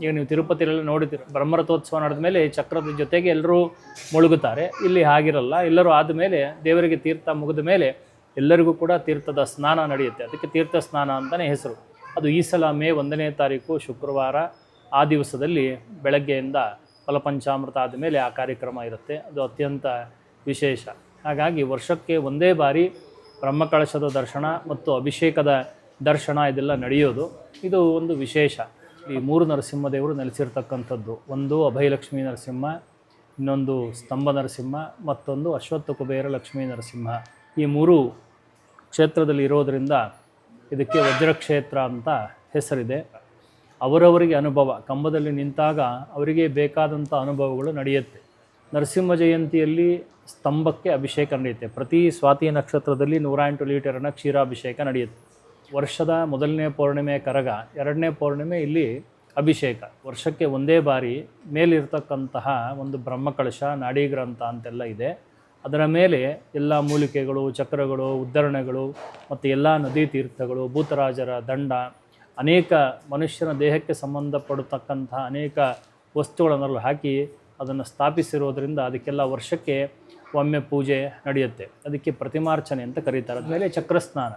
ಈಗ ನೀವು ತಿರುಪತಿಯಲ್ಲಿ ನೋಡಿದ್ದೀರ, ಬ್ರಹ್ಮರಥೋತ್ಸವ ನಡೆದ ಮೇಲೆ ಚಕ್ರದ ಜೊತೆಗೆ ಎಲ್ಲರೂ ಮುಳುಗುತ್ತಾರೆ. ಇಲ್ಲಿ ಹಾಗಿರಲ್ಲ. ಎಲ್ಲರೂ ಆದಮೇಲೆ ದೇವರಿಗೆ ತೀರ್ಥ ಮುಗಿದ ಮೇಲೆ ಎಲ್ಲರಿಗೂ ಕೂಡ ತೀರ್ಥದ ಸ್ನಾನ ನಡೆಯುತ್ತೆ. ಅದಕ್ಕೆ ತೀರ್ಥ ಸ್ನಾನ ಅಂತಲೇ ಹೆಸರು. ಅದು ಈ ಸಲ ಮೇ 1ನೇ ತಾರೀಕು ಶುಕ್ರವಾರ ಆ ದಿವಸದಲ್ಲಿ ಬೆಳಗ್ಗೆಯಿಂದ ಫಲಪಂಚಾಮೃತ ಆದಮೇಲೆ ಆ ಕಾರ್ಯಕ್ರಮ ಇರುತ್ತೆ. ಅದು ಅತ್ಯಂತ ವಿಶೇಷ. ಹಾಗಾಗಿ ವರ್ಷಕ್ಕೆ ಒಂದೇ ಬಾರಿ ಬ್ರಹ್ಮಕಳಶದ ದರ್ಶನ ಮತ್ತು ಅಭಿಷೇಕದ ದರ್ಶನ ಇದೆಲ್ಲ ನಡೆಯೋದು. ಇದು ಒಂದು ವಿಶೇಷ. ಈ 3 ನರಸಿಂಹದೇವರು ನೆಲೆಸಿರ್ತಕ್ಕಂಥದ್ದು. ಒಂದು ಅಭಯಲಕ್ಷ್ಮೀ ನರಸಿಂಹ, ಇನ್ನೊಂದು ಸ್ತಂಭ ನರಸಿಂಹ, ಮತ್ತೊಂದು ಅಶ್ವತ್ಥ ಕುಬೇರ ಲಕ್ಷ್ಮೀ ನರಸಿಂಹ. ಈ 3 ಕ್ಷೇತ್ರದಲ್ಲಿ ಇರೋದರಿಂದ ಇದಕ್ಕೆ ವಜ್ರಕ್ಷೇತ್ರ ಅಂತ ಹೆಸರಿದೆ. ಅವರವರಿಗೆ ಅನುಭವ, ಕಂಬದಲ್ಲಿ ನಿಂತಾಗ ಅವರಿಗೆ ಬೇಕಾದಂಥ ಅನುಭವಗಳು ನಡೆಯುತ್ತೆ. ನರಸಿಂಹ ಜಯಂತಿಯಲ್ಲಿ ಸ್ತಂಭಕ್ಕೆ ಅಭಿಷೇಕ ನಡೆಯುತ್ತೆ. ಪ್ರತಿ ಸ್ವಾತಿ ನಕ್ಷತ್ರದಲ್ಲಿ 108 ಲೀಟರ್ನ ಕ್ಷೀರಾಭಿಷೇಕ ನಡೆಯುತ್ತೆ. ವರ್ಷದ ಮೊದಲನೇ ಪೌರ್ಣಿಮೆ ಕರಗ, 2ನೇ ಪೌರ್ಣಿಮೆ ಇಲ್ಲಿ ಅಭಿಷೇಕ. ವರ್ಷಕ್ಕೆ ಒಂದೇ ಬಾರಿ ಮೇಲಿರ್ತಕ್ಕಂತಹ ಒಂದು ಬ್ರಹ್ಮಕಳಶ, ನಾಡೀಗ್ರಂಥ ಅಂತೆಲ್ಲ ಇದೆ. ಅದರ ಮೇಲೆ ಎಲ್ಲ ಮೂಲಿಕೆಗಳು, ಚಕ್ರಗಳು, ಉದ್ಧರಣೆಗಳು ಮತ್ತು ಎಲ್ಲ ನದಿ ತೀರ್ಥಗಳು, ಭೂತರಾಜರ ದಂಡ, ಅನೇಕ ಮನುಷ್ಯನ ದೇಹಕ್ಕೆ ಸಂಬಂಧಪಡತಕ್ಕಂತಹ ಅನೇಕ ವಸ್ತುಗಳನ್ನೆಲ್ಲ ಹಾಕಿ ಅದನ್ನು ಸ್ಥಾಪಿಸಿರೋದ್ರಿಂದ ಅದಕ್ಕೆಲ್ಲ ವರ್ಷಕ್ಕೆ ಒಮ್ಮೆ ಪೂಜೆ ನಡೆಯುತ್ತೆ. ಅದಕ್ಕೆ ಪ್ರತಿಮಾರ್ಚನೆ ಅಂತ ಕರೀತಾರೆ. ಆದಮೇಲೆ ಚಕ್ರಸ್ನಾನ.